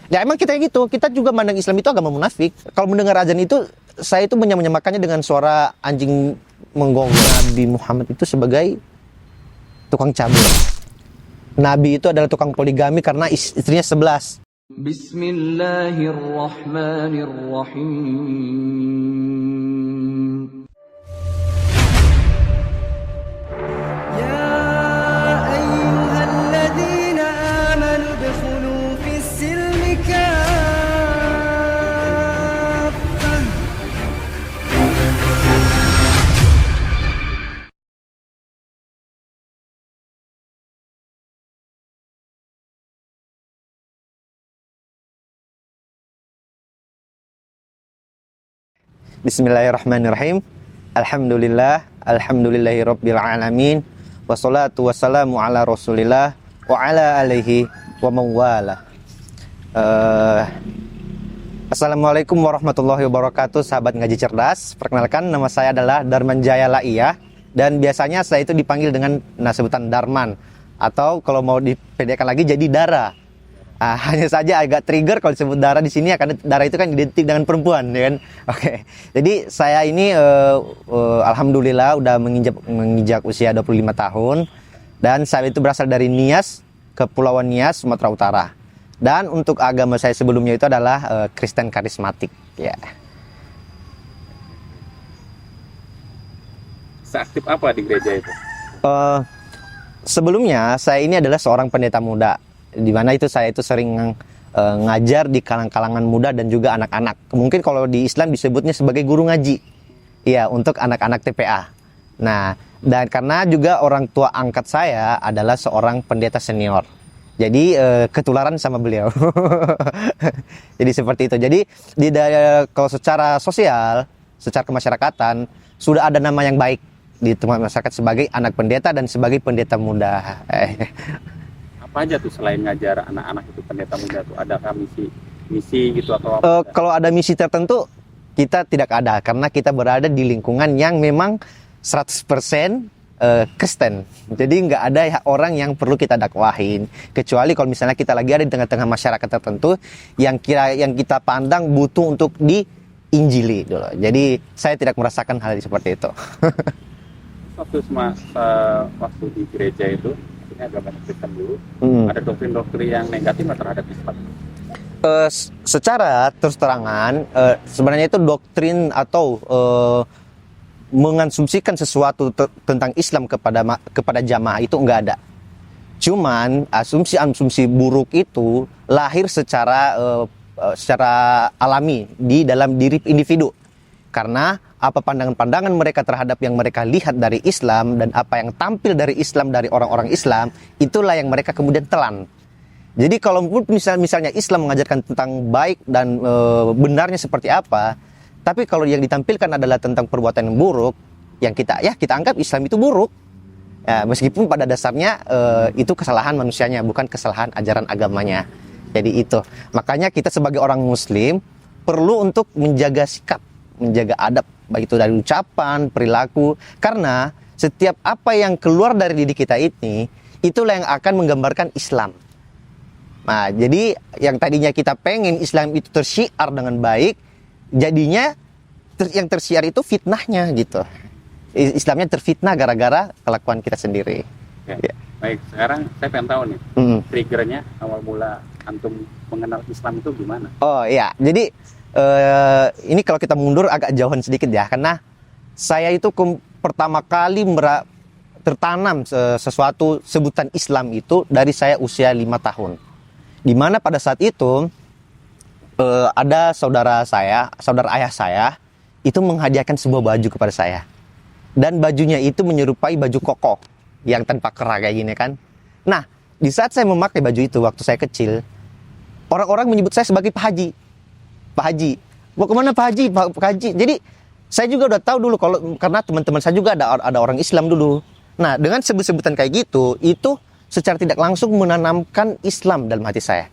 Ya emang kita gitu, kita juga mandang Islam itu agama munafik. Kalau mendengar azan itu, saya itu menyamakannya dengan suara anjing menggonggong. Nabi Muhammad itu sebagai tukang cabul. Nabi itu adalah tukang poligami karena istrinya 11. Bismillahirrahmanirrahim. Bismillahirrahmanirrahim. Alhamdulillahirabbil alamin. Wassalatu wassalamu ala Rasulillah wa ala alihi wa mawala. Assalamualaikum warahmatullahi wabarakatuh, sahabat ngaji cerdas. Perkenalkan, nama saya adalah Darman Jaya Laiyah, dan biasanya saya itu dipanggil dengan sebutan Darman, atau kalau mau dipedekan lagi jadi Dara. Hanya saja agak trigger kalau disebut Dara di sini, karena Dara itu kan identik dengan perempuan, ya kan? Oke. Jadi saya ini alhamdulillah udah menginjak usia 25 tahun, dan saya itu berasal dari Nias, Kepulauan Nias, Sumatera Utara. Dan untuk agama saya sebelumnya itu adalah Kristen karismatik, ya. Seaktif apa di gereja itu? Sebelumnya saya ini adalah seorang pendeta muda, di mana itu saya itu sering ngajar di kalangan muda dan juga anak-anak. Mungkin kalau di Islam disebutnya sebagai guru ngaji, ya, untuk anak-anak TPA. Nah, dan karena juga orang tua angkat saya adalah seorang pendeta senior, jadi ketularan sama beliau. Jadi seperti itu. Jadi kalau secara sosial, secara kemasyarakatan, sudah ada nama yang baik di tengah masyarakat sebagai anak pendeta dan sebagai pendeta muda. Apa aja tuh selain ngajar anak-anak itu pendeta muda tuh? Adakah misi gitu atau apa? Kalau ada misi tertentu kita tidak ada, karena kita berada di lingkungan yang memang 100% Kristen. Jadi nggak ada orang yang perlu kita dakwahin, kecuali kalau misalnya kita lagi ada di tengah-tengah masyarakat tertentu yang kita pandang butuh untuk diinjili dulu. Jadi saya tidak merasakan hal seperti itu. Waktu di gereja itu, agama Kristen dulu, ada doktrin-doktrin yang negatif terhadap Islam? Secara terus terangan, sebenarnya itu doktrin atau mengasumsikan sesuatu tentang Islam kepada jamaah itu enggak ada. Cuman asumsi-asumsi buruk itu lahir secara alami di dalam diri individu, karena apa pandangan-pandangan mereka terhadap yang mereka lihat dari Islam dan apa yang tampil dari Islam dari orang-orang Islam, itulah yang mereka kemudian telan. Jadi kalau misalnya Islam mengajarkan tentang baik dan benarnya seperti apa, tapi kalau yang ditampilkan adalah tentang perbuatan yang buruk, yang kita anggap Islam itu buruk. Ya, meskipun pada dasarnya itu kesalahan manusianya, bukan kesalahan ajaran agamanya. Jadi itu. Makanya kita sebagai orang Muslim perlu untuk menjaga sikap, menjaga adab, baik itu dari ucapan, perilaku, karena setiap apa yang keluar dari diri kita ini, itulah yang akan menggambarkan Islam. Nah, jadi yang tadinya kita pengen Islam itu tersyiar dengan baik, jadinya yang tersiar itu fitnahnya gitu. Islamnya terfitnah gara-gara kelakuan kita sendiri. Ya. Baik, sekarang saya pengen tahu nih, triggernya awal mula antum mengenal Islam itu gimana? Oh iya, jadi ini kalau kita mundur agak jauhan sedikit ya, karena saya itu pertama kali tertanam sesuatu sebutan Islam itu dari saya usia 5 tahun. Dimana pada saat itu ada saudara ayah saya itu menghadiahkan sebuah baju kepada saya, dan bajunya itu menyerupai baju koko yang tanpa kerah kayak gini kan. Nah, di saat saya memakai baju itu waktu saya kecil, orang-orang menyebut saya sebagai Pak Haji. Mau kemana Pak Haji? Pak Haji. Jadi saya juga udah tahu dulu, karena teman-teman saya juga ada orang Islam dulu. Nah, dengan sebut-sebutan kayak gitu, itu secara tidak langsung menanamkan Islam dalam hati saya.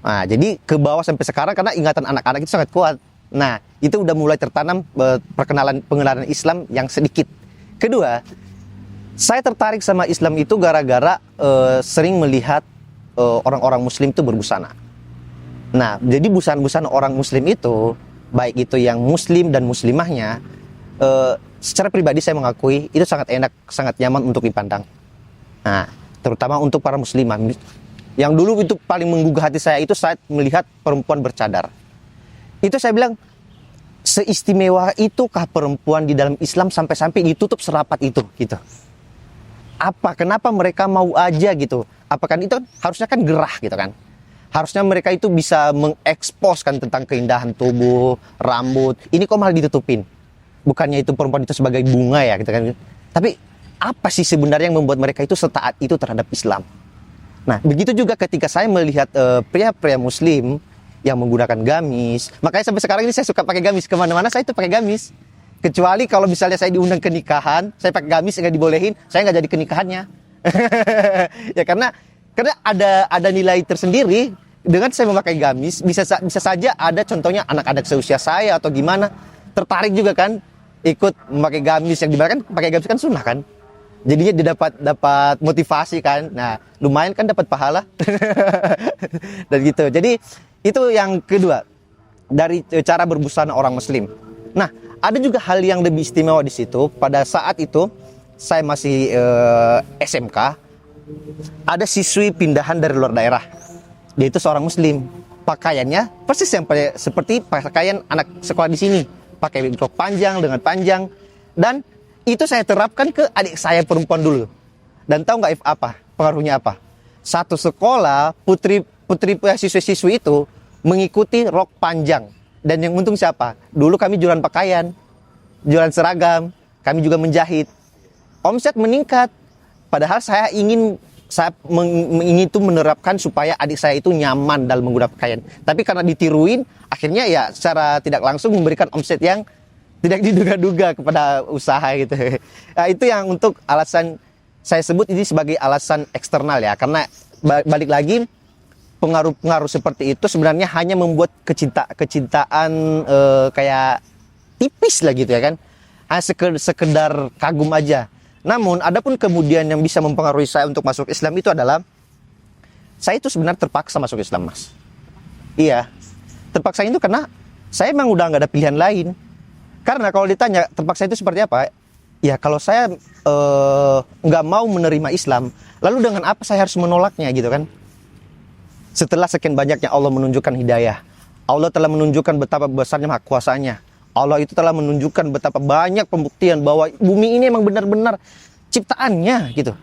Nah, jadi ke bawah sampai sekarang, karena ingatan anak-anak itu sangat kuat. Nah, itu udah mulai tertanam pengenalan Islam yang sedikit. Kedua, saya tertarik sama Islam itu gara-gara sering melihat orang-orang Muslim itu berbusana. Nah, jadi busana-busana orang muslim itu, baik itu yang muslim dan muslimahnya, secara pribadi saya mengakui itu sangat enak, sangat nyaman untuk dipandang. Nah, terutama untuk para muslimah. Yang dulu itu paling menggugah hati saya itu saat melihat perempuan bercadar. Itu saya bilang, seistimewa itukah perempuan di dalam Islam sampai-sampai ditutup serapat itu gitu. Kenapa mereka mau aja gitu? Apakah itu harusnya kan gerah gitu kan? Harusnya mereka itu bisa mengeksposkan tentang keindahan tubuh, rambut. Ini kok malah ditutupin? Bukannya itu perempuan itu sebagai bunga ya gitu kan? Tapi apa sih sebenarnya yang membuat mereka itu setaat itu terhadap Islam? Nah, begitu juga ketika saya melihat pria-pria muslim yang menggunakan gamis. Makanya sampai sekarang ini saya suka pakai gamis. Kemana-mana saya itu pakai gamis. Kecuali kalau misalnya saya diundang ke nikahan, saya pakai gamis nggak dibolehin, saya nggak jadi ke nikahannya. Ya karena ada nilai tersendiri dengan saya memakai gamis. Bisa saja ada contohnya anak-anak seusia saya atau gimana tertarik juga kan ikut memakai gamis, yang dimana kan pakai gamis kan sunnah kan. Jadinya dia dapat motivasi kan. Nah, lumayan kan dapat pahala. Dan gitu. Jadi itu yang kedua dari cara berbusana orang muslim. Nah, ada juga hal yang lebih istimewa di situ. Pada saat itu saya masih SMK, ada siswi pindahan dari luar daerah. Dia itu seorang muslim. Pakaiannya persis yang seperti pakaian anak sekolah di sini. Pakai rok panjang dengan panjang. Dan itu saya terapkan ke adik saya perempuan dulu. Dan tahu nggak apa pengaruhnya apa? Satu sekolah putri siswi-siswi itu mengikuti rok panjang. Dan yang untung siapa? Dulu kami jualan pakaian, jualan seragam, kami juga menjahit. Omset meningkat. Padahal saya ingin itu menerapkan supaya adik saya itu nyaman dalam menggunakan pakaian. Tapi karena ditiruin, akhirnya ya secara tidak langsung memberikan omset yang tidak diduga-duga kepada usaha gitu. Nah, itu yang untuk alasan saya sebut ini sebagai alasan eksternal ya. Karena balik lagi, pengaruh-pengaruh seperti itu sebenarnya hanya membuat kecintaan kayak tipis lah gitu ya kan. Sekedar kagum aja. Namun adapun kemudian yang bisa mempengaruhi saya untuk masuk Islam itu adalah saya itu sebenarnya terpaksa masuk Islam, Mas. Iya, terpaksa itu karena saya emang udah nggak ada pilihan lain. Karena kalau ditanya terpaksa itu seperti apa, ya kalau saya nggak mau menerima Islam, lalu dengan apa saya harus menolaknya gitu kan? Setelah sekian banyaknya Allah menunjukkan hidayah, Allah telah menunjukkan betapa besarnya hak kuasanya. Allah itu telah menunjukkan betapa banyak pembuktian bahwa bumi ini emang benar-benar ciptaannya gitu.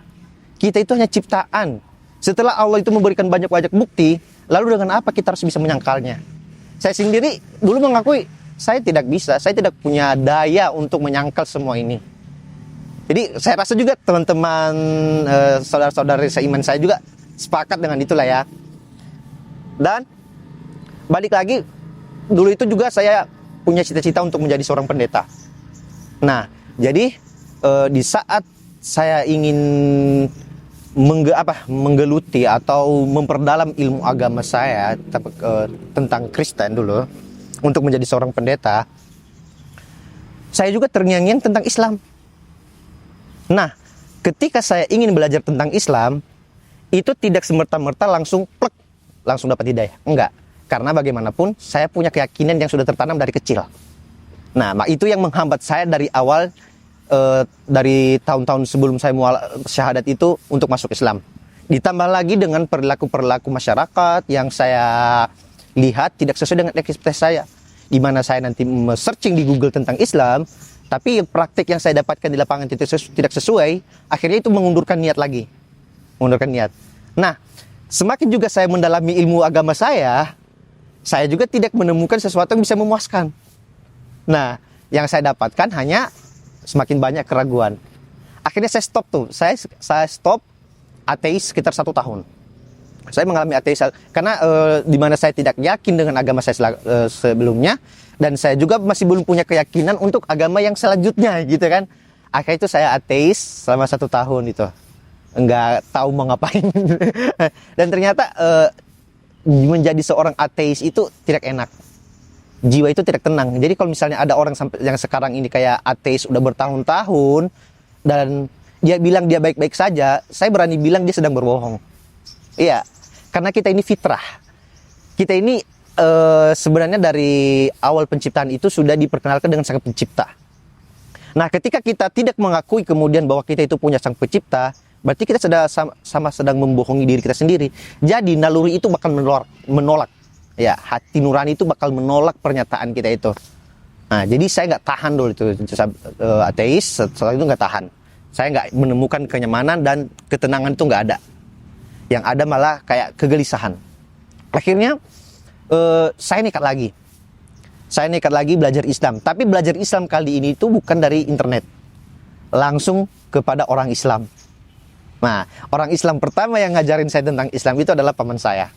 Kita itu hanya ciptaan. Setelah Allah itu memberikan banyak-banyak bukti, lalu dengan apa kita harus bisa menyangkalnya? Saya sendiri dulu mengakui saya tidak bisa, saya tidak punya daya untuk menyangkal semua ini. Jadi saya rasa juga teman-teman saudara-saudari seiman saya juga sepakat dengan itulah ya. Dan balik lagi, dulu itu juga saya punya cita-cita untuk menjadi seorang pendeta. Nah, jadi di saat saya ingin menggeluti atau memperdalam ilmu agama saya tentang Kristen dulu untuk menjadi seorang pendeta, saya juga terngiang-ngiang tentang Islam. Nah, ketika saya ingin belajar tentang Islam, itu tidak semerta-merta langsung dapat hidayah. Enggak. Karena bagaimanapun saya punya keyakinan yang sudah tertanam dari kecil. Nah, itu yang menghambat saya dari awal, dari tahun-tahun sebelum saya syahadat itu untuk masuk Islam. Ditambah lagi dengan perilaku-perilaku masyarakat yang saya lihat tidak sesuai dengan ekspektasi saya. Di mana saya nanti searching di Google tentang Islam, tapi praktik yang saya dapatkan di lapangan tidak sesuai, akhirnya itu mengundurkan niat lagi. Nah, semakin juga saya mendalami ilmu agama saya juga tidak menemukan sesuatu yang bisa memuaskan. Nah, yang saya dapatkan hanya semakin banyak keraguan. Akhirnya saya stop tuh. Saya stop ateis sekitar 1 tahun. Saya mengalami ateis karena di mana saya tidak yakin dengan agama saya sebelumnya, dan saya juga masih belum punya keyakinan untuk agama yang selanjutnya gitu kan. Akhirnya itu saya ateis selama 1 tahun itu. Enggak tahu mau ngapain. Dan ternyata menjadi seorang ateis itu tidak enak. Jiwa itu tidak tenang. Jadi kalau misalnya ada orang yang sekarang ini kayak ateis udah bertahun-tahun dan dia bilang dia baik-baik saja, saya berani bilang dia sedang berbohong. Iya, karena kita ini fitrah. Kita ini sebenarnya dari awal penciptaan itu sudah diperkenalkan dengan sang pencipta. Nah, ketika kita tidak mengakui kemudian bahwa kita itu punya sang pencipta, berarti kita sedang membohongi diri kita sendiri. Jadi naluri itu bakal menolak. Ya, hati nurani itu bakal menolak pernyataan kita itu. Nah, jadi saya nggak tahan dulu itu ateis. Setelah itu nggak tahan. Saya nggak menemukan kenyamanan dan ketenangan itu nggak ada. Yang ada malah kayak kegelisahan. Akhirnya saya nekat lagi. Saya nekat lagi belajar Islam. Tapi belajar Islam kali ini itu bukan dari internet. Langsung kepada orang Islam. Nah, orang Islam pertama yang ngajarin saya tentang Islam itu adalah paman saya.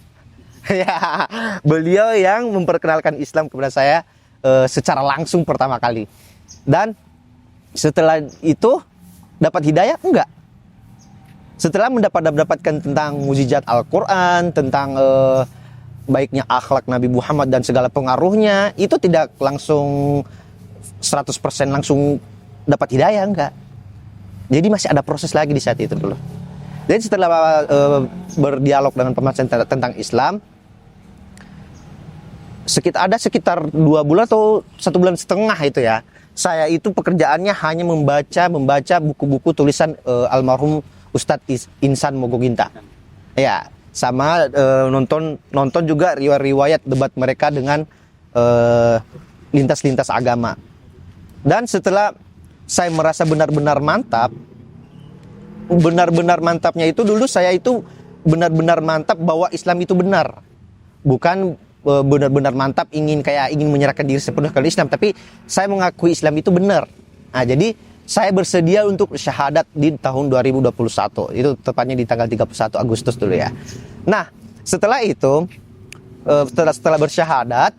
Ya, beliau yang memperkenalkan Islam kepada saya secara langsung pertama kali. Dan setelah itu dapat hidayah? Enggak. Setelah mendapatkan tentang mukjizat Al-Quran, tentang baiknya akhlak Nabi Muhammad dan segala pengaruhnya, itu tidak langsung 100% langsung dapat hidayah, enggak. Jadi masih ada proses lagi di saat itu dulu. Jadi setelah berdialog dengan paman tentang Islam, sekitar 2 bulan atau 1 bulan setengah itu ya, saya itu pekerjaannya hanya membaca buku-buku tulisan almarhum Ustadz Insan Mogoginta. Ya, sama nonton juga riwayat debat mereka dengan lintas-lintas agama. Dan setelah saya merasa benar-benar mantapnya itu dulu, saya itu benar-benar mantap bahwa Islam itu benar. Bukan benar-benar mantap ingin menyerahkan diri sepenuhnya ke Islam, tapi saya mengakui Islam itu benar. Nah, jadi saya bersedia untuk syahadat di tahun 2021. Itu tepatnya di tanggal 31 Agustus dulu ya. Nah, setelah itu setelah bersyahadat,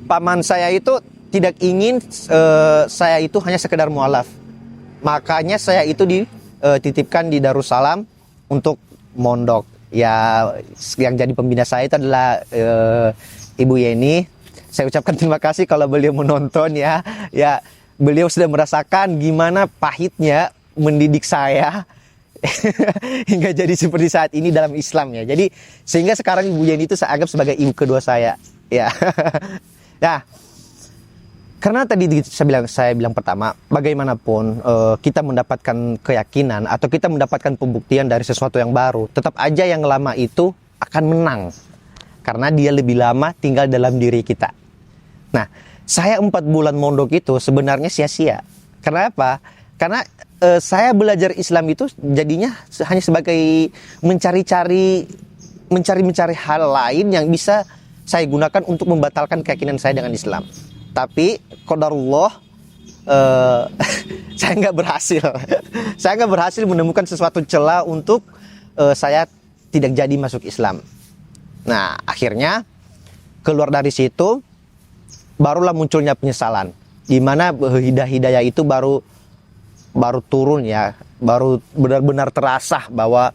paman saya itu tidak ingin saya itu hanya sekedar mualaf. Makanya saya itu dititipkan di Darussalam untuk mondok. Ya, yang jadi pembina saya itu adalah Ibu Yeni. Saya ucapkan terima kasih kalau beliau menonton ya. Ya, beliau sudah merasakan gimana pahitnya mendidik saya hingga jadi seperti saat ini dalam Islam ya. Jadi sehingga sekarang Ibu Yeni itu saya anggap sebagai ibu kedua saya ya. Nah, karena tadi saya bilang pertama, bagaimanapun kita mendapatkan keyakinan atau kita mendapatkan pembuktian dari sesuatu yang baru, tetap aja yang lama itu akan menang karena dia lebih lama tinggal dalam diri kita. Nah, saya 4 bulan mondok itu sebenarnya sia-sia. Kenapa? Karena saya belajar Islam itu jadinya hanya sebagai mencari-cari hal lain yang bisa saya gunakan untuk membatalkan keyakinan saya dengan Islam. Tapi qadarullah, saya nggak berhasil. Saya nggak berhasil menemukan sesuatu celah untuk saya tidak jadi masuk Islam. Nah, akhirnya keluar dari situ, barulah munculnya penyesalan, di mana hidayah itu baru turun ya, baru benar-benar terasa bahwa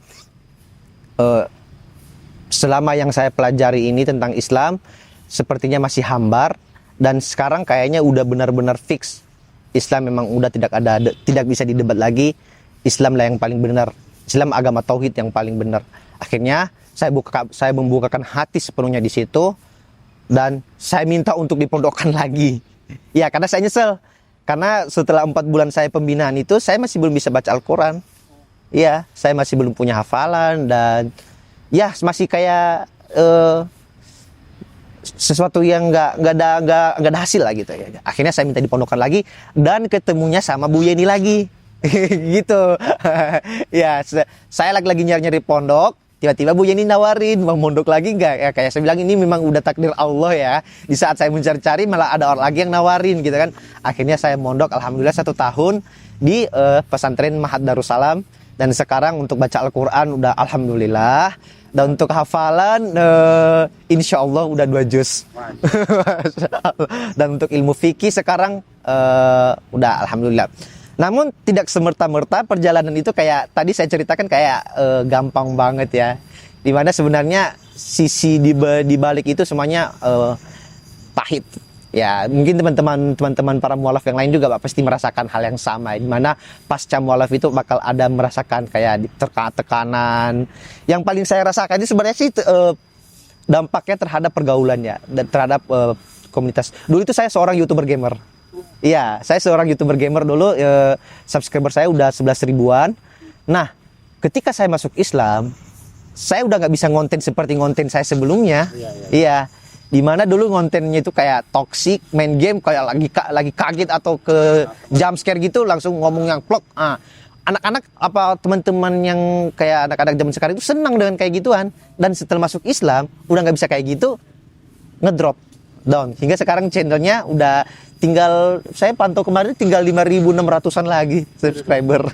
selama yang saya pelajari ini tentang Islam sepertinya masih hambar, dan sekarang kayaknya udah benar-benar fix Islam memang udah tidak bisa didebat lagi. Islam lah yang paling benar, Islam agama tauhid yang paling benar. Akhirnya saya membukakan hati sepenuhnya di situ. Dan saya minta untuk dipondokkan lagi. Ya, karena saya nyesel. Karena setelah 4 bulan saya pembinaan itu, saya masih belum bisa baca Al-Quran. Ya, saya masih belum punya hafalan. Dan ya, masih kayak sesuatu yang nggak ada hasil lah gitu ya. Akhirnya saya minta dipondokkan lagi. Dan ketemunya sama Bu Yeni lagi. Gitu. Ya, saya lagi nyari pondok. Tiba-tiba Bu Yeni nawarin, mau mondok lagi nggak? Ya, kayak saya bilang, ini memang udah takdir Allah ya. Di saat saya mencari-cari malah ada orang lagi yang nawarin gitu kan. Akhirnya saya mondok, alhamdulillah 1 tahun di pesantren Mahat Darussalam. Dan sekarang untuk baca Al-Quran udah alhamdulillah. Dan untuk hafalan insya Allah udah 2 juz. Dan untuk ilmu fikih sekarang udah alhamdulillah. Namun tidak semerta-merta perjalanan itu kayak tadi saya ceritakan kayak gampang banget ya. Dimana sebenarnya sisi di balik itu semuanya pahit. Ya, mungkin teman-teman para mualaf yang lain juga pasti merasakan hal yang sama. Dimana pasca mualaf itu bakal ada merasakan kayak tekanan. Yang paling saya rasakan itu sebenarnya sih dampaknya terhadap pergaulannya dan terhadap komunitas. Dulu itu saya seorang YouTuber gamer. Iya, saya seorang YouTuber gamer dulu, subscriber saya udah 11 ribuan. Nah, ketika saya masuk Islam, saya udah nggak bisa ngonten seperti ngonten saya sebelumnya. Iya. Dimana dulu ngontennya itu kayak toxic, main game kayak lagi kaget atau ke jump scare gitu langsung ngomong yang plok. Anak-anak apa teman-teman yang kayak anak-anak zaman sekarang itu senang dengan kayak gituan, dan setelah masuk Islam udah nggak bisa kayak gitu, ngedrop down hingga sekarang channelnya udah tinggal, saya pantau kemarin tinggal 5.600-an lagi subscriber.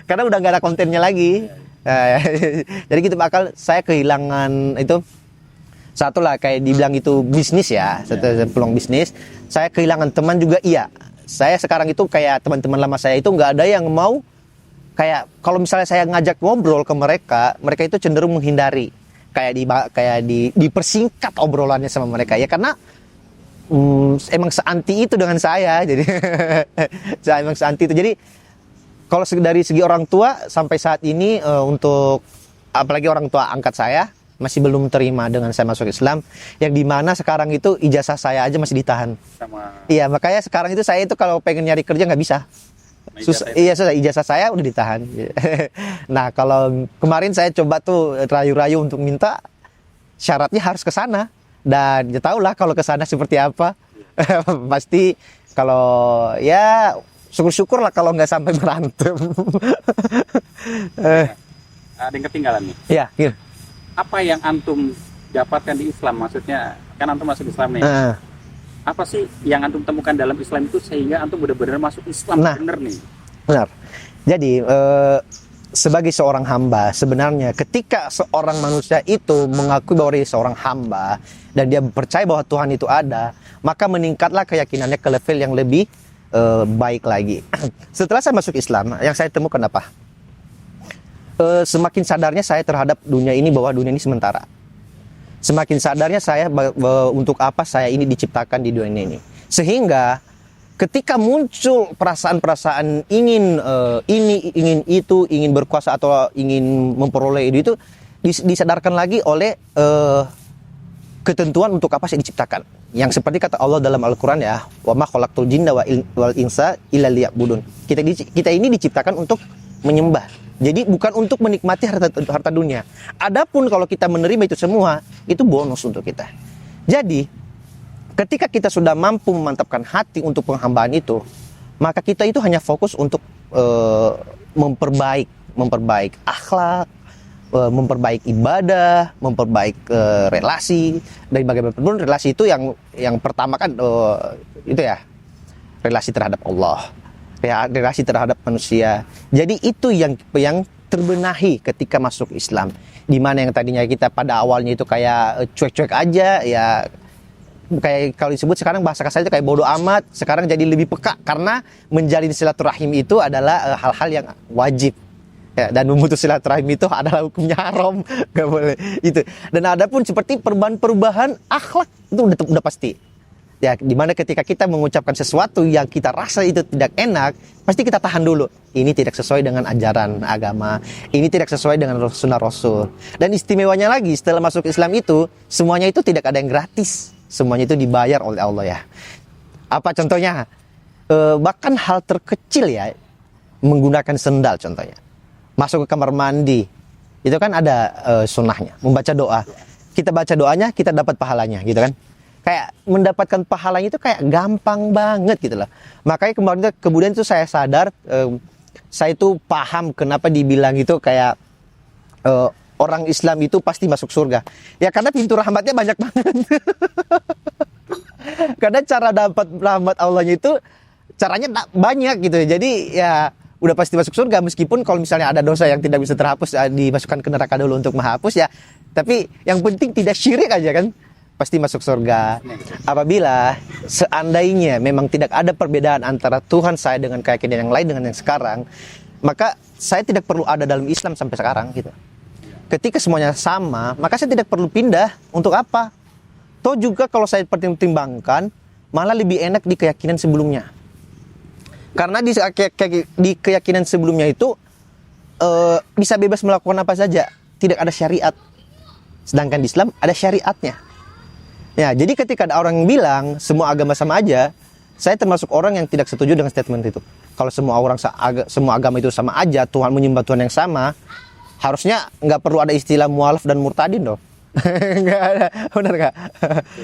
Karena udah nggak ada kontennya lagi. Jadi gitu bakal saya kehilangan itu. Satu lah kayak dibilang itu bisnis ya, satu peluang bisnis. Saya kehilangan teman juga iya. Saya sekarang itu kayak teman-teman lama saya itu nggak ada yang mau, kayak kalau misalnya saya ngajak ngobrol ke mereka, mereka itu cenderung menghindari. Kayak dipersingkat obrolannya sama mereka ya, karena emang seanti itu dengan saya. Jadi saya emang seanti itu. Jadi kalau dari segi orang tua sampai saat ini untuk apalagi orang tua angkat saya masih belum terima dengan saya masuk Islam, yang dimana sekarang itu ijazah saya aja masih ditahan. Iya, makanya sekarang itu saya itu kalau pengen nyari kerja nggak bisa. Susah, ijazah saya udah ditahan. Nah, kalau kemarin saya coba tuh rayu-rayu untuk minta, syaratnya harus ke sana, dan ya tau lah kalau ke sana seperti apa. Pasti kalau ya syukur-syukur lah kalau nggak sampai berantem. Ada yang ketinggalan nih. Iya, gitu. Apa yang antum dapatkan di Islam? Maksudnya kan antum masuk Islam nih. Apa sih yang antum temukan dalam Islam itu sehingga antum benar-benar masuk Islam bener nih? Benar. Jadi sebagai seorang hamba, sebenarnya ketika seorang manusia itu mengakui bahwa dia seorang hamba dan dia percaya bahwa Tuhan itu ada, maka meningkatlah keyakinannya ke level yang lebih baik lagi. Setelah saya masuk Islam, yang saya temukan apa? Semakin sadarnya saya terhadap dunia ini, bahwa dunia ini sementara. Semakin sadarnya saya untuk apa saya ini diciptakan di dunia ini. Sehingga ketika muncul perasaan-perasaan ingin ini, ingin itu, ingin berkuasa atau ingin memperoleh itu disadarkan lagi oleh ketentuan untuk apa saya diciptakan. Yang seperti kata Allah dalam Al-Quran ya, wa ma khalaqtul jinna wal insa illa liya'budun. Kita ini diciptakan untuk menyembah. Jadi bukan untuk menikmati harta dunia. Adapun kalau kita menerima itu semua, itu bonus untuk kita. Jadi ketika kita sudah mampu memantapkan hati untuk penghambaan itu, maka kita itu hanya fokus untuk memperbaik akhlak, memperbaik ibadah, memperbaik relasi. Dan bagaimanapun relasi itu yang pertama kan itu ya, relasi terhadap Allah, ya, relasi terhadap manusia. Jadi itu yang terbenahi ketika masuk Islam. Dimana yang tadinya kita pada awalnya itu kayak cuek-cuek aja ya, kayak kalau disebut sekarang bahasa kasar itu kayak bodoh amat, sekarang jadi lebih peka karena menjalin silaturahim itu adalah hal-hal yang wajib. Ya, dan memutus silaturahim itu adalah hukumnya haram, nggak boleh itu. Dan ada pun seperti perubahan akhlak itu udah pasti. Ya, dimana ketika kita mengucapkan sesuatu yang kita rasa itu tidak enak, pasti kita tahan dulu. Ini tidak sesuai dengan ajaran agama, ini tidak sesuai dengan sunnah Rasul. Dan istimewanya lagi, setelah masuk Islam itu, semuanya itu tidak ada yang gratis. Semuanya itu dibayar oleh Allah ya. Apa contohnya? Bahkan hal terkecil ya, menggunakan sendal contohnya. Masuk ke kamar mandi, itu kan ada sunnahnya, membaca doa. Kita baca doanya, kita dapat pahalanya gitu kan. Kayak mendapatkan pahalanya itu kayak gampang banget gitu loh. Makanya kemudian itu saya sadar, saya itu paham kenapa dibilang itu kayak orang Islam itu pasti masuk surga. Ya karena pintu rahmatnya banyak banget. Karena cara dapat rahmat Allahnya itu caranya banyak gitu. Jadi ya udah pasti masuk surga, meskipun kalau misalnya ada dosa yang tidak bisa terhapus, dimasukkan ke neraka dulu untuk menghapus ya. Tapi yang penting tidak syirik aja kan, pasti masuk surga. Apabila seandainya memang tidak ada perbedaan antara Tuhan saya dengan keyakinan yang lain dengan yang sekarang, maka saya tidak perlu ada dalam Islam sampai sekarang gitu. Ketika semuanya sama, maka saya tidak perlu pindah. Untuk apa? Toh juga kalau saya pertimbangkan, malah lebih enak di keyakinan sebelumnya. Karena di keyakinan sebelumnya itu bisa bebas melakukan apa saja, tidak ada syariat. sedangkan di Islam ada syariatnya. Ya, jadi ketika ada orang yang bilang semua agama sama aja, saya termasuk orang yang tidak setuju dengan statement itu. Kalau semua agama itu sama aja, Tuhan menyembah Tuhan yang sama, harusnya nggak perlu ada istilah mualaf dan murtadin dong. Nggak ada, benar nggak?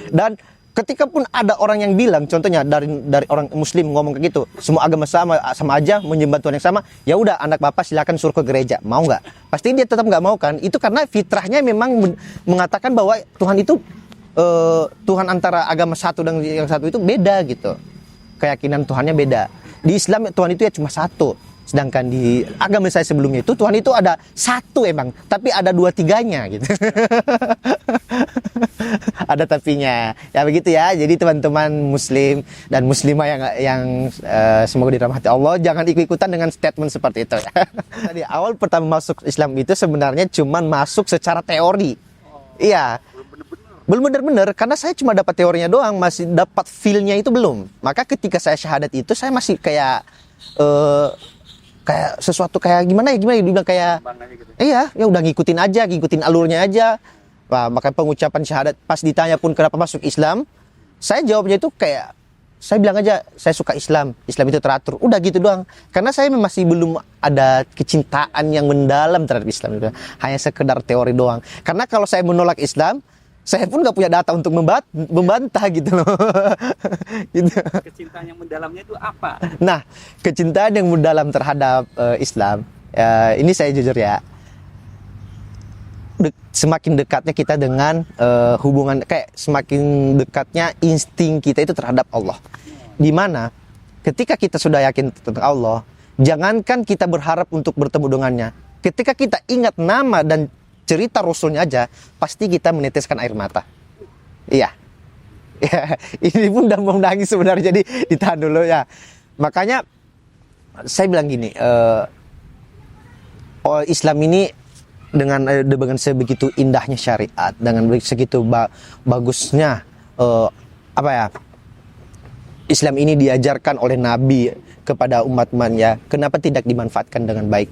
Dan ketika pun ada orang yang bilang, contohnya dari orang Muslim ngomong kayak gitu, semua agama sama aja, menyembah Tuhan yang sama, ya udah anak bapak silakan suruh ke gereja, mau nggak? Pasti dia tetap nggak mau kan? Itu karena fitrahnya memang mengatakan bahwa Tuhan itu Tuhan antara agama satu dan yang satu itu beda gitu, keyakinan Tuhannya beda. Di Islam Tuhan itu ya cuma satu. Sedangkan di agama saya sebelumnya itu Tuhan itu ada satu emang, tapi ada 2-3-nya gitu. Ada tapinya. Ya begitu ya. Jadi teman-teman muslim dan muslimah yang semoga dirahmati Allah, jangan ikut-ikutan dengan statement seperti itu ya. Tadi awal pertama masuk Islam itu sebenarnya cuman masuk secara teori. Iya. Belum benar-benar, karena saya cuma dapat teorinya doang, masih dapat feel-nya itu belum. Maka ketika saya syahadat itu saya masih kayak kayak sesuatu kayak gimana dibilang kayak gitu. Iya, ya udah ngikutin alurnya aja. Wah, maka pengucapan syahadat pas ditanya pun kenapa masuk Islam, saya jawabnya itu kayak saya bilang aja saya suka Islam itu teratur. Udah gitu doang. Karena saya masih belum ada kecintaan yang mendalam terhadap Islam itu. Hanya sekedar teori doang. Karena kalau saya menolak Islam, saya pun nggak punya data untuk membantah gitu loh. Gitu. Kecintaan yang mendalamnya itu apa? Nah, kecintaan yang mendalam terhadap Islam, ini saya jujur ya, semakin dekatnya kita dengan hubungan, kayak semakin dekatnya insting kita itu terhadap Allah. Dimana ketika kita sudah yakin tentang Allah, jangankan kita berharap untuk bertemu dengannya, ketika kita ingat nama dan cerita Rasulnya aja, pasti kita meneteskan air mata. Iya. Ya, ini pun udah mau nangis sebenarnya, jadi ditahan dulu ya. Makanya saya bilang gini, Islam ini dengan sebegitu indahnya syariat, dengan segitu bagusnya Islam ini diajarkan oleh Nabi kepada umat-umatnya, kenapa tidak dimanfaatkan dengan baik?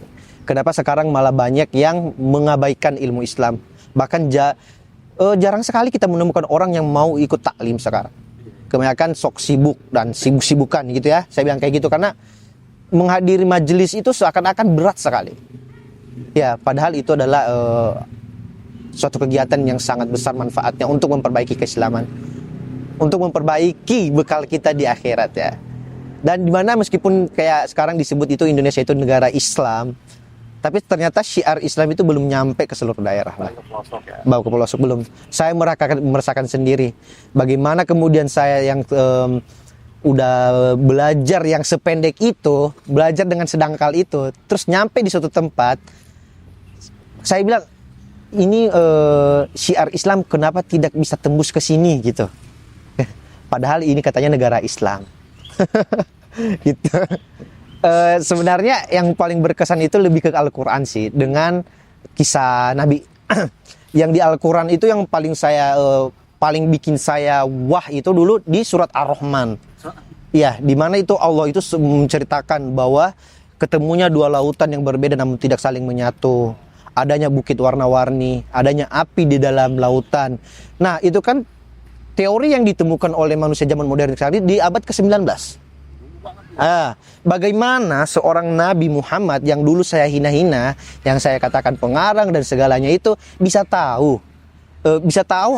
Kenapa sekarang malah banyak yang mengabaikan ilmu Islam? Bahkan jarang sekali kita menemukan orang yang mau ikut taklim sekarang. Kebanyakan sok sibuk dan sibuk-sibukan gitu ya. Saya bilang kayak gitu karena menghadiri majelis itu seakan-akan berat sekali. Ya, padahal itu adalah suatu kegiatan yang sangat besar manfaatnya untuk memperbaiki keislaman, untuk memperbaiki bekal kita di akhirat ya. Dan dimana meskipun kayak sekarang disebut itu Indonesia itu negara Islam, tapi ternyata syiar Islam itu belum nyampe ke seluruh daerah lah. Bawa ke pelosok belum. Saya merasakan sendiri bagaimana kemudian saya yang udah belajar yang sependek itu, belajar dengan sedangkal itu, terus nyampe di suatu tempat, saya bilang ini syiar Islam kenapa tidak bisa tembus ke sini gitu. Padahal ini katanya negara Islam. Gitu. Sebenarnya yang paling berkesan itu lebih ke Al-Quran sih, dengan kisah Nabi. Yang di Al-Quran itu yang paling bikin saya wah itu dulu di surat Ar-Rahman. Ya, di mana itu Allah itu menceritakan bahwa ketemunya dua lautan yang berbeda namun tidak saling menyatu. Adanya bukit warna-warni, adanya api di dalam lautan. Nah, itu kan teori yang ditemukan oleh manusia zaman modern sekali di abad ke-19. Bagaimana seorang Nabi Muhammad yang dulu saya hina-hina, yang saya katakan pengarang dan segalanya itu bisa tahu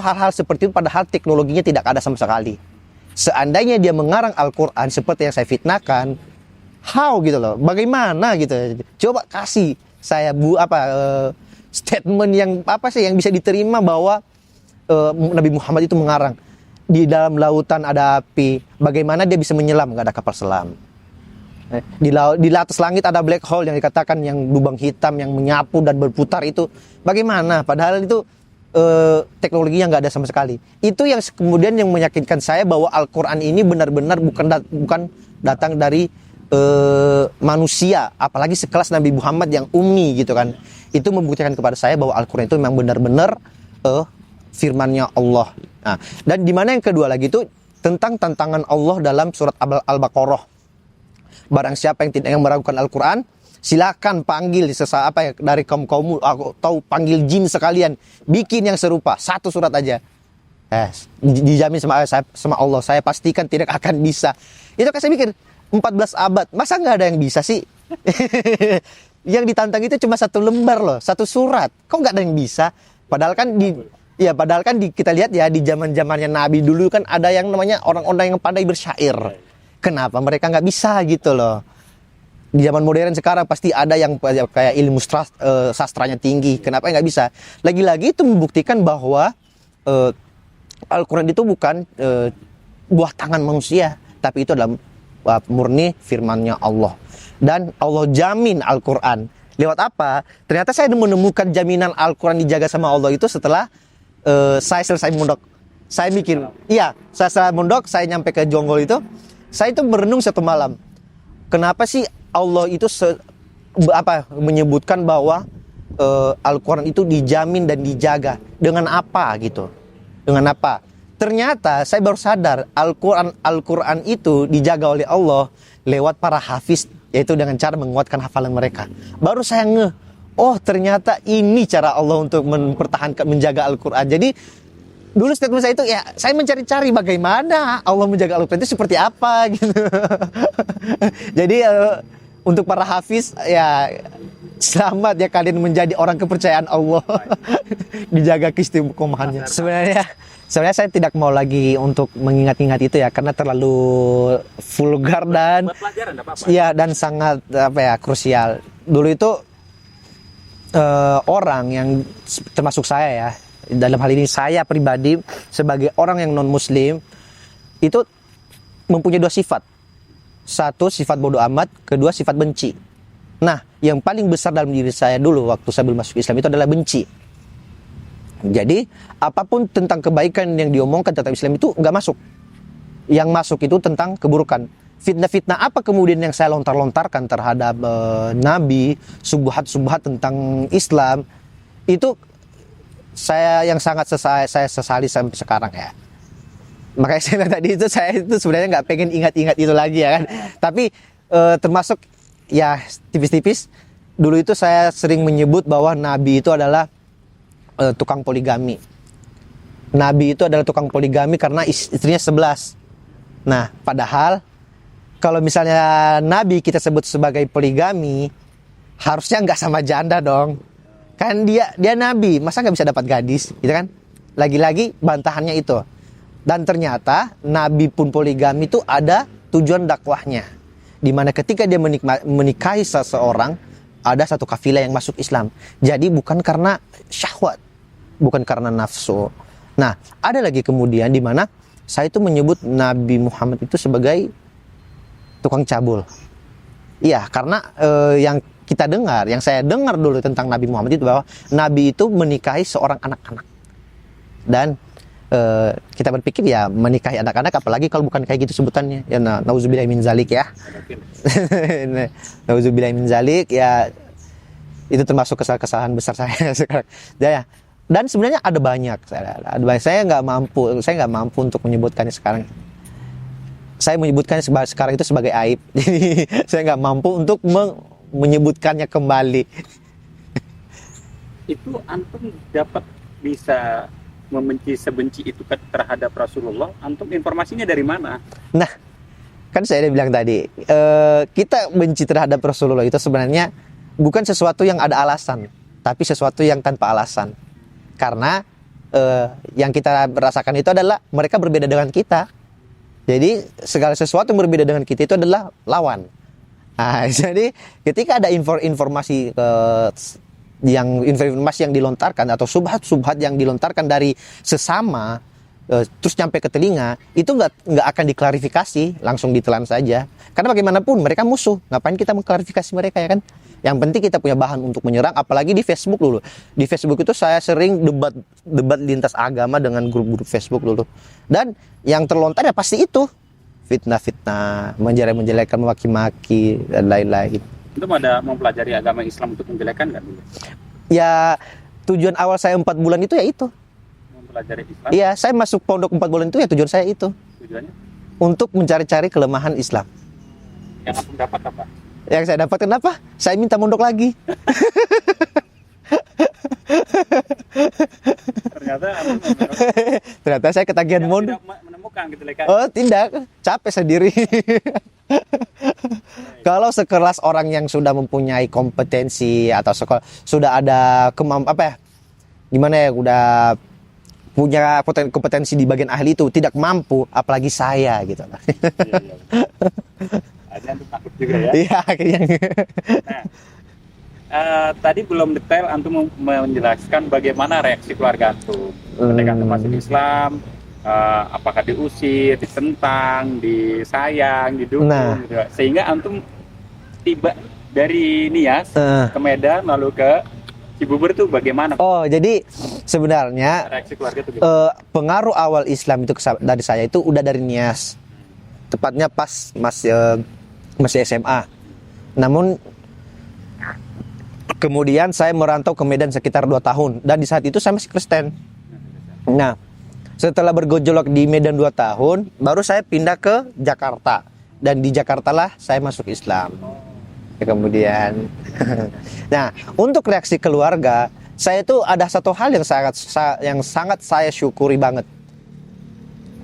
hal-hal seperti itu, padahal teknologinya tidak ada sama sekali. Seandainya dia mengarang Al-Quran seperti yang saya fitnahkan, how gitu loh, bagaimana gitu. Coba kasih saya statement yang yang bisa diterima bahwa Nabi Muhammad itu mengarang di dalam lautan ada api, bagaimana dia bisa menyelam, nggak ada kapal selam. Di atas langit ada black hole yang dikatakan yang lubang hitam yang menyapu dan berputar itu, bagaimana? Padahal itu teknologinya nggak ada sama sekali. Itu yang kemudian yang meyakinkan saya bahwa Al-Quran ini benar-benar bukan datang dari manusia, apalagi sekelas Nabi Muhammad yang ummi gitu kan. Itu membuktikan kepada saya bahwa Al-Quran itu memang benar-benar firman-Nya Allah. Nah, dan di mana yang kedua lagi itu tentang tantangan Allah dalam surat Al-Baqarah. Barang siapa yang tidak meragukan Al-Quran, silakan panggil dari kaum atau panggil jin sekalian, bikin yang serupa, satu surat aja. Dijamin sama Allah, saya pastikan tidak akan bisa. Itu kan saya mikir, 14 abad, masa nggak ada yang bisa sih? Yang ditantang itu cuma satu lembar loh, satu surat. Kok nggak ada yang bisa? Padahal kan kita lihat ya, di zaman-zamannya Nabi dulu kan ada yang namanya orang-orang yang pandai bersyair. Kenapa mereka nggak bisa gitu loh? Di zaman modern sekarang pasti ada yang kayak ilmu sastranya tinggi. Kenapa nggak bisa? Lagi-lagi itu membuktikan bahwa Al-Quran itu bukan buah tangan manusia, tapi itu adalah murni firman-Nya Allah. Dan Allah jamin Al-Quran. Lewat apa? Ternyata saya menemukan jaminan Al-Quran dijaga sama Allah itu setelah saya selesai mondok. Saya mikir, saya selesai mondok, saya nyampe ke Jonggol itu, saya itu merenung satu malam. Kenapa sih Allah itu menyebutkan bahwa Al-Quran itu dijamin dan dijaga? Dengan apa gitu? Dengan apa? Ternyata saya baru sadar Al-Quran itu dijaga oleh Allah lewat para hafiz, yaitu dengan cara menguatkan hafalan mereka. Baru saya ngeh, oh ternyata ini cara Allah untuk mempertahankan, menjaga Al-Quran. Jadi dulu statement saya itu ya, saya mencari-cari bagaimana Allah menjaga Al-Quran itu seperti apa gitu. Jadi untuk para hafiz ya, selamat ya kalian menjadi orang kepercayaan Allah. Dijaga keistiqomahannya. Sebenarnya saya tidak mau lagi untuk mengingat-ingat itu ya, karena terlalu vulgar dan dan sangat krusial. Dulu itu orang yang termasuk saya ya, dalam hal ini saya pribadi sebagai orang yang non muslim itu mempunyai dua sifat. Satu, sifat bodoh amat. Kedua, sifat benci. Nah, yang paling besar dalam diri saya dulu waktu saya belum masuk Islam itu adalah benci. Jadi apapun tentang kebaikan yang diomongkan tentang Islam itu nggak masuk. Yang masuk itu tentang keburukan. Fitnah-fitnah apa kemudian yang saya lontar-lontarkan terhadap Nabi, subhat-subhat tentang Islam, itu saya yang sangat saya sesali sampai sekarang ya. Makanya saya bilang tadi itu, saya itu sebenarnya nggak pengen ingat-ingat itu lagi ya kan. Tapi termasuk ya tipis-tipis, dulu itu saya sering menyebut bahwa Nabi itu adalah tukang poligami. Nabi itu adalah tukang poligami karena istrinya 11. Nah, padahal kalau misalnya Nabi kita sebut sebagai poligami, harusnya nggak sama janda dong. Kan dia Nabi, masa nggak bisa dapat gadis, gitu kan? Lagi-lagi bantahannya itu. Dan ternyata Nabi pun poligami itu ada tujuan dakwahnya. Dimana ketika dia menikahi seseorang, ada satu kafilah yang masuk Islam. Jadi bukan karena syahwat, bukan karena nafsu. Nah, ada lagi kemudian di mana saya itu menyebut Nabi Muhammad itu sebagai tukang cabul. Iya, karena yang kita dengar, yang saya dengar dulu tentang Nabi Muhammad itu bahwa Nabi itu menikahi seorang anak-anak. Dan kita berpikir ya, menikahi anak-anak apalagi kalau bukan kayak gitu sebutannya. Ya nauzubillahi min zalik ya. Nauzubillahi min zalik ya. Itu termasuk kesalahan besar saya sekarang. Ya. Dan sebenarnya ada banyak. Saya nggak mampu untuk menyebutkannya sekarang. Saya menyebutkannya sekarang itu sebagai aib. Jadi saya nggak mampu untuk menyebutkannya kembali. Itu antum dapat bisa membenci sebenci itu terhadap Rasulullah, antum informasinya dari mana? Nah, kan saya udah bilang tadi, kita benci terhadap Rasulullah itu sebenarnya bukan sesuatu yang ada alasan, tapi sesuatu yang tanpa alasan. Karena yang kita rasakan itu adalah mereka berbeda dengan kita. Jadi segala sesuatu yang berbeda dengan kita itu adalah lawan. Nah, jadi ketika ada informasi yang dilontarkan atau subhat yang dilontarkan dari sesama terus nyampe ke telinga, itu nggak akan diklarifikasi, langsung ditelan saja. Karena bagaimanapun mereka musuh, ngapain kita mengklarifikasi mereka ya kan? Yang penting kita punya bahan untuk menyerang, apalagi di Facebook dulu. Di Facebook itu saya sering debat lintas agama dengan grup-grup Facebook dulu. Dan yang terlontar ya pasti itu fitnah-fitnah, menjelek-menjelekkan, memaki-maki dan lain-lain. Itu ada mempelajari agama Islam untuk menjelekkan nggak dulu? Ya tujuan awal saya 4 bulan itu ya itu. Mempelajari Islam? Iya, saya masuk pondok 4 bulan itu ya tujuan saya itu. Tujuannya? Untuk mencari-cari kelemahan Islam. Yang aku dapat apa? Yang saya dapat kenapa? Saya minta mondok lagi. Ternyata Ternyata saya ketagihan mondok. tidak menemukan gitu kan. Oh tidak, capek sendiri. Kalau sekelas orang yang sudah mempunyai kompetensi atau sudah ada gimana ya, udah punya kompetensi di bagian ahli itu tidak mampu, apalagi saya gitu. Iya. Ada antum takut juga ya. Iya, akhirnya. Nah, tadi belum detail antum menjelaskan bagaimana reaksi keluarga antum ketika antum masuk Islam. Apakah diusir, ditentang, disayang, didukung, gitu. Sehingga antum tiba dari Nias ke Medan lalu ke Cibubur tuh bagaimana? Oh, jadi sebenarnya reaksi keluarga itu pengaruh awal Islam itu dari saya itu udah dari Nias, tepatnya pas masih SMA. Namun kemudian saya merantau ke Medan sekitar 2 tahun dan di saat itu saya masih Kristen. Nah, setelah bergejolak di Medan 2 tahun, baru saya pindah ke Jakarta. Dan di Jakarta lah saya masuk Islam. Kemudian, nah untuk reaksi keluarga, saya itu ada satu hal yang sangat saya syukuri banget.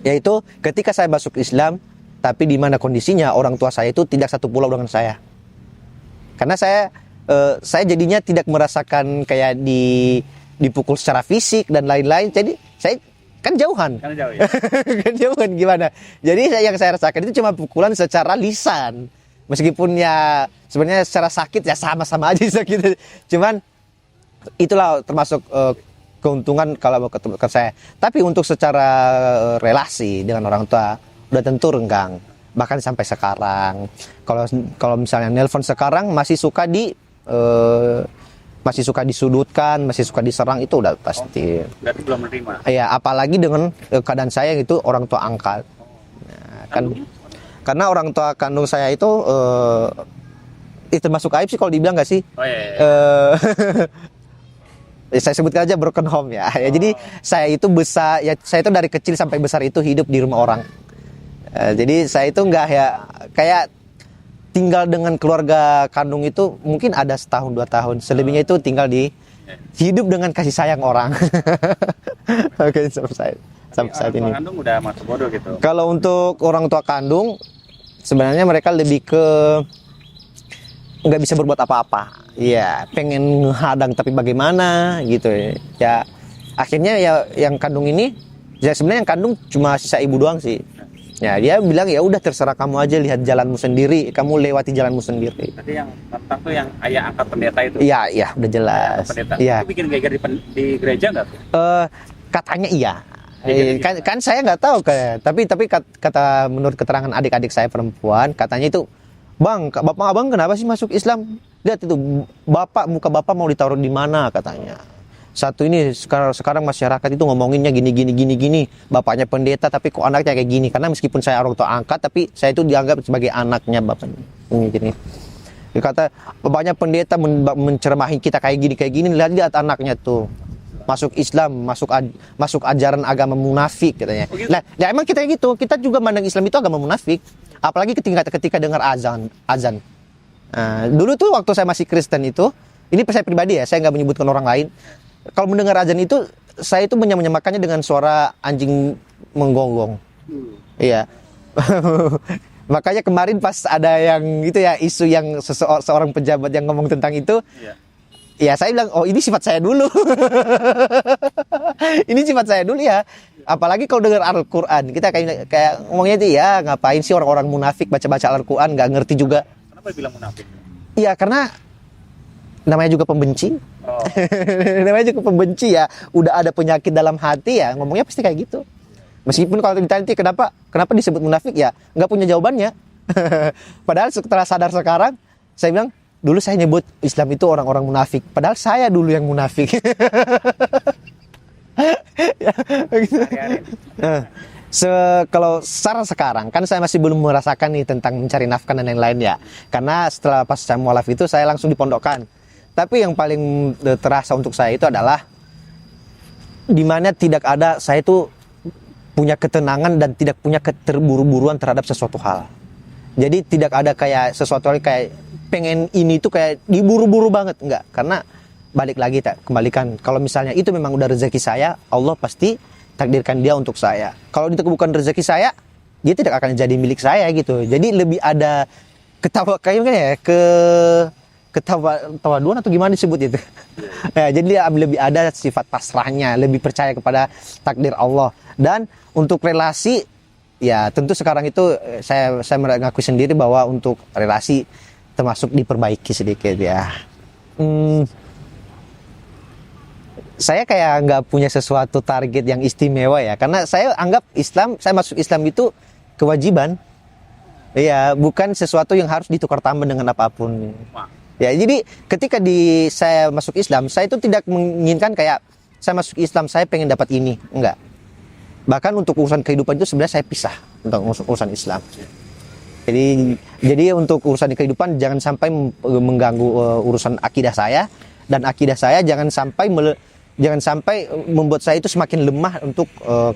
Yaitu ketika saya masuk Islam, tapi di mana kondisinya orang tua saya itu tidak satu pulau dengan saya. Karena saya jadinya tidak merasakan kayak dipukul secara fisik dan lain-lain. Jadi saya kan jauhan. Karena jauh ya. Kan jauhan gimana? Jadi yang saya rasakan itu cuma pukulan secara lisan. Meskipun ya sebenarnya secara sakit ya sama-sama aja sakit. Cuman itulah termasuk keuntungan kalau mau ketemu saya. Tapi untuk secara relasi dengan orang tua udah tentu renggang. Bahkan sampai sekarang. Kalau misalnya nelpon sekarang masih suka disudutkan, masih suka diserang, itu udah pasti. Berarti belum menerima. Ya, apalagi dengan keadaan saya itu orang tua angkat. Nah, kan karena orang tua kandung saya itu termasuk aib sih kalau dibilang nggak sih? Oh iya. Saya sebutkan aja broken home ya. Ya jadi saya itu besar, ya saya itu dari kecil sampai besar itu hidup di rumah orang. Jadi saya itu nggak ya kayak tinggal dengan keluarga kandung itu mungkin ada setahun 2 tahun. Selebihnya itu tinggal hidup dengan kasih sayang orang. Oke, sampai saat ini. Orang tua kandung udah masuk bodoh gitu. Kalau untuk orang tua kandung, sebenarnya mereka lebih ke nggak bisa berbuat apa-apa. Iya, pengen menghadang tapi bagaimana gitu ya. Akhirnya ya yang kandung ini, ya sebenarnya yang kandung cuma sisa ibu doang sih. Ya dia bilang ya udah terserah kamu aja, lihat jalanmu sendiri, kamu lewati jalanmu sendiri. Tadi yang tentang tuh yang ayah angkat pendeta itu. Iya, udah jelas. Iya. Itu bikin geger di gereja nggak tuh? Katanya iya. Kan saya nggak tahu kayak, tapi kata menurut keterangan adik-adik saya perempuan, katanya itu, "Bang, bapak abang kenapa sih masuk Islam? Lihat itu, muka bapak mau ditaruh di mana?" katanya. Satu ini sekarang masyarakat itu ngomonginnya gini. Bapaknya pendeta tapi kok anaknya kayak gini. Karena meskipun saya orang tua angkat, tapi saya itu dianggap sebagai anaknya bapaknya. Gini. Dia kata bapaknya pendeta menceramahi kita kayak gini. Lihat anaknya tuh. Masuk Islam, masuk ajaran agama munafik katanya. Nah, ya emang kita gitu. Kita juga mandang Islam itu agama munafik. Apalagi ketika dengar azan. Dulu tuh waktu saya masih Kristen itu, ini saya pribadi ya, saya nggak menyebutkan orang lain. Kalau mendengar azan itu, saya itu menyamakannya dengan suara anjing menggonggong. Iya. Makanya kemarin pas ada yang itu ya, isu yang seorang pejabat yang ngomong tentang itu, ya saya bilang, oh ini sifat saya dulu. Ini sifat saya dulu ya. Apalagi kalau dengar Al-Quran, kita kayak ngomongnya itu ya, ngapain sih orang-orang munafik baca-baca Al-Quran, nggak ngerti juga. Kenapa bilang munafik? Iya, karena namanya juga pembenci. Namanya juga pembenci ya. Udah ada penyakit dalam hati ya, ngomongnya pasti kayak gitu. Meskipun kalau ditanya kenapa disebut munafik ya, nggak punya jawabannya. Padahal setelah sadar sekarang, saya bilang, dulu saya nyebut Islam itu orang-orang munafik. Padahal saya dulu yang munafik. Ya, gitu. Kalau sekarang kan saya masih belum merasakan nih tentang mencari nafkah dan lain-lain ya. Karena setelah pas saya mualaf itu saya langsung dipondokkan. Tapi yang paling terasa untuk saya itu adalah dimana tidak ada, saya itu punya ketenangan dan tidak punya keterburu-buruan terhadap sesuatu hal. Jadi tidak ada kayak sesuatu hal kayak pengen ini tuh kayak diburu-buru banget, enggak. Karena balik lagi tak kembalikan, kalau misalnya itu memang udah rezeki saya, Allah pasti takdirkan dia untuk saya. Kalau itu bukan rezeki saya, dia tidak akan jadi milik saya gitu. Jadi lebih ada ketawa kayaknya ya, ketawaduan atau gimana disebut itu. Ya, jadi dia lebih ada sifat pasrahnya, lebih percaya kepada takdir Allah. Dan untuk relasi, ya tentu sekarang itu saya mengakui sendiri bahwa untuk relasi termasuk diperbaiki sedikit ya. Saya kayak nggak punya sesuatu target yang istimewa ya, karena saya anggap Islam, saya masuk Islam itu kewajiban, ya bukan sesuatu yang harus ditukar tambah dengan apapun. Ya jadi ketika saya masuk Islam, saya itu tidak menginginkan kayak saya masuk Islam saya pengen dapat ini, enggak. Bahkan untuk urusan kehidupan itu sebenarnya saya pisah untuk urusan Islam. Jadi untuk urusan kehidupan jangan sampai mengganggu urusan akidah saya, dan akidah saya jangan sampai membuat saya itu semakin lemah untuk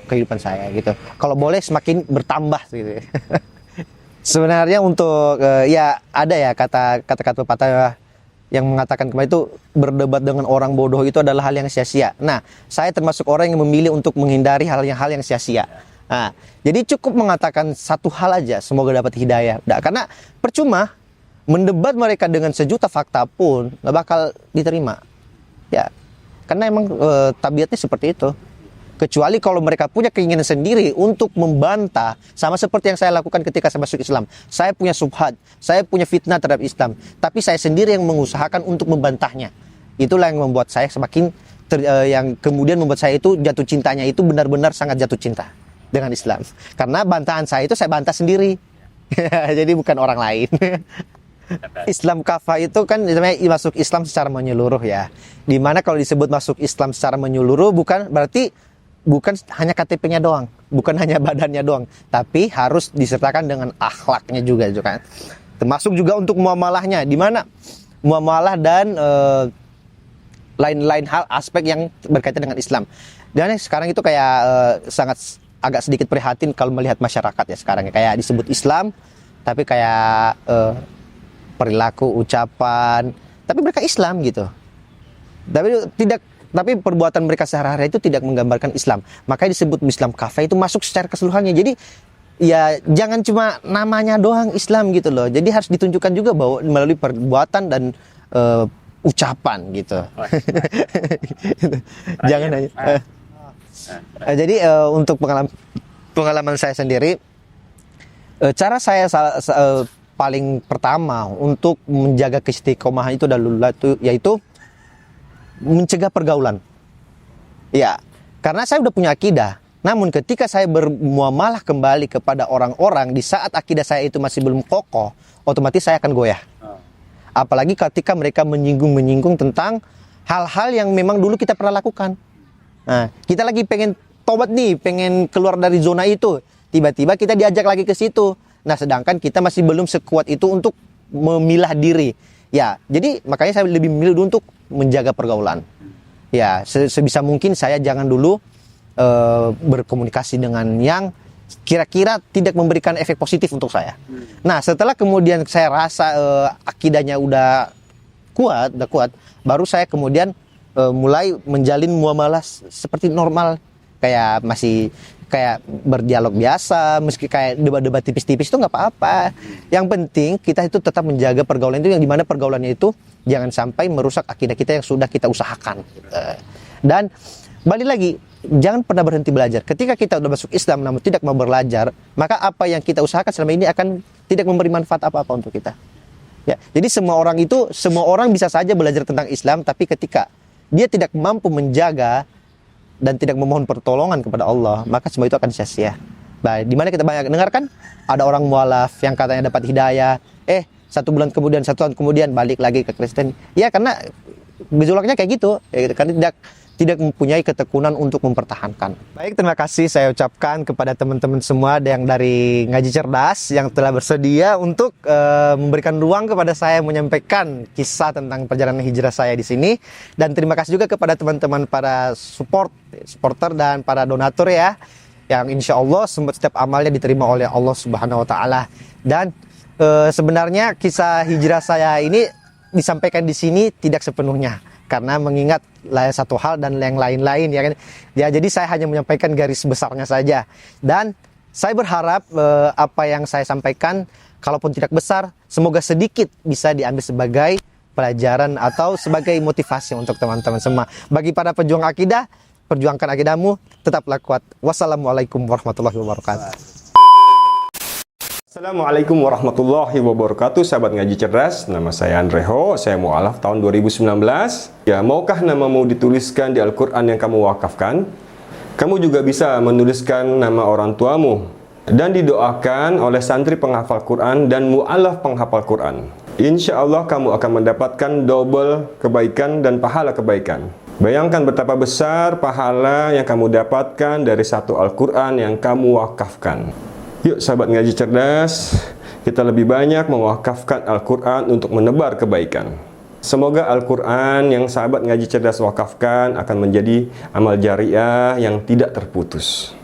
kehidupan saya gitu. Kalau boleh semakin bertambah gitu. Sebenarnya untuk ya ada ya kata-kata pepatah yang mengatakan kemarin itu, berdebat dengan orang bodoh itu adalah hal yang sia-sia. Nah, saya termasuk orang yang memilih untuk menghindari hal yang sia-sia. Nah, jadi cukup mengatakan satu hal aja, semoga dapat hidayah. Nah, karena percuma mendebat mereka dengan sejuta fakta pun nggak bakal diterima. Ya, karena emang tabiatnya seperti itu. Kecuali kalau mereka punya keinginan sendiri untuk membantah, sama seperti yang saya lakukan ketika saya masuk Islam. Saya punya subhat, saya punya fitnah terhadap Islam, tapi saya sendiri yang mengusahakan untuk membantahnya. Itulah yang membuat saya semakin yang kemudian membuat saya itu jatuh cintanya itu benar-benar sangat jatuh cinta dengan Islam. Karena bantahan saya itu saya bantah sendiri. Jadi bukan orang lain. Islam kafah itu kan namanya masuk Islam secara menyeluruh ya. Dimana kalau disebut masuk Islam secara menyeluruh bukan hanya KTP-nya doang, bukan hanya badannya doang, tapi harus disertakan dengan akhlaknya juga kan. Termasuk juga untuk muamalahnya, di mana muamalah dan lain-lain hal aspek yang berkaitan dengan Islam. Dan sekarang itu kayak sangat agak sedikit prihatin kalau melihat masyarakat ya sekarang, kayak disebut Islam tapi kayak perilaku, ucapan, tapi mereka Islam gitu. Tapi perbuatan mereka sehari-hari itu tidak menggambarkan Islam. Makanya disebut Islam kafah, itu masuk secara keseluruhannya. Jadi ya jangan cuma namanya doang Islam gitu loh. Jadi harus ditunjukkan juga bahwa melalui perbuatan dan ucapan gitu. Jangan hanya. Jadi untuk pengalaman saya sendiri, cara saya paling pertama untuk menjaga keistiqomahan itu adalah yaitu mencegah pergaulan. Ya, karena saya udah punya akidah. Namun ketika saya bermuamalah kembali kepada orang-orang di saat akidah saya itu masih belum kokoh, otomatis saya akan goyah. Apalagi ketika mereka menyinggung tentang hal-hal yang memang dulu kita pernah lakukan. Nah, kita lagi pengen tobat nih, pengen keluar dari zona itu. Tiba-tiba kita diajak lagi ke situ. Nah, sedangkan kita masih belum sekuat itu untuk memilah diri. Ya, jadi makanya saya lebih memilih untuk menjaga pergaulan. Ya, sebisa mungkin saya jangan dulu berkomunikasi dengan yang kira-kira tidak memberikan efek positif untuk saya. Nah, setelah kemudian saya rasa akidahnya udah kuat, baru saya kemudian mulai menjalin muamalah seperti normal, kayak masih kayak berdialog biasa, meski kayak debat-debat tipis-tipis itu nggak apa-apa. Yang penting kita itu tetap menjaga pergaulan itu, yang dimana pergaulannya itu jangan sampai merusak akidah kita yang sudah kita usahakan. Dan balik lagi, jangan pernah berhenti belajar. Ketika kita udah masuk Islam namun tidak mau belajar, maka apa yang kita usahakan selama ini akan tidak memberi manfaat apa-apa untuk kita. Ya, jadi semua orang bisa saja belajar tentang Islam, tapi ketika dia tidak mampu menjaga dan tidak memohon pertolongan kepada Allah, maka semua itu akan sia-sia. Baik, di mana kita banyak dengarkan ada orang mualaf yang katanya dapat hidayah, 1 bulan kemudian, 1 tahun kemudian balik lagi ke Kristen. Ya, karena gejolaknya kayak gitu, karena tidak mempunyai ketekunan untuk mempertahankan. Baik, terima kasih saya ucapkan kepada teman-teman semua yang dari Ngaji Cerdas yang telah bersedia untuk memberikan ruang kepada saya menyampaikan kisah tentang perjalanan hijrah saya di sini. Dan terima kasih juga kepada teman-teman para supporter dan para donatur ya, yang insya Allah setiap amalnya diterima oleh Allah Subhanahu Wa Taala. Dan sebenarnya kisah hijrah saya ini disampaikan di sini tidak sepenuhnya karena mengingat satu hal dan yang lain-lain ya kan. Ya, jadi saya hanya menyampaikan garis besarnya saja. Dan saya berharap apa yang saya sampaikan, kalaupun tidak besar, semoga sedikit bisa diambil sebagai pelajaran atau sebagai motivasi untuk teman-teman semua. Bagi para pejuang akidah, perjuangkan akidahmu, tetaplah kuat. Wassalamualaikum warahmatullahi wabarakatuh. Assalamualaikum warahmatullahi wabarakatuh, sahabat ngaji cerdas. Nama saya Andreho, saya mu'alaf tahun 2019. Ya, maukah namamu dituliskan di Al-Quran yang kamu wakafkan? Kamu juga bisa menuliskan nama orang tuamu dan didoakan oleh santri penghafal Quran dan mu'alaf penghafal Quran. Insya Allah kamu akan mendapatkan double kebaikan dan pahala kebaikan. Bayangkan betapa besar pahala yang kamu dapatkan dari satu Al-Quran yang kamu wakafkan. Yuk sahabat ngaji cerdas, kita lebih banyak mewakafkan Al-Quran untuk menebar kebaikan. Semoga Al-Quran yang sahabat ngaji cerdas wakafkan akan menjadi amal jariah yang tidak terputus.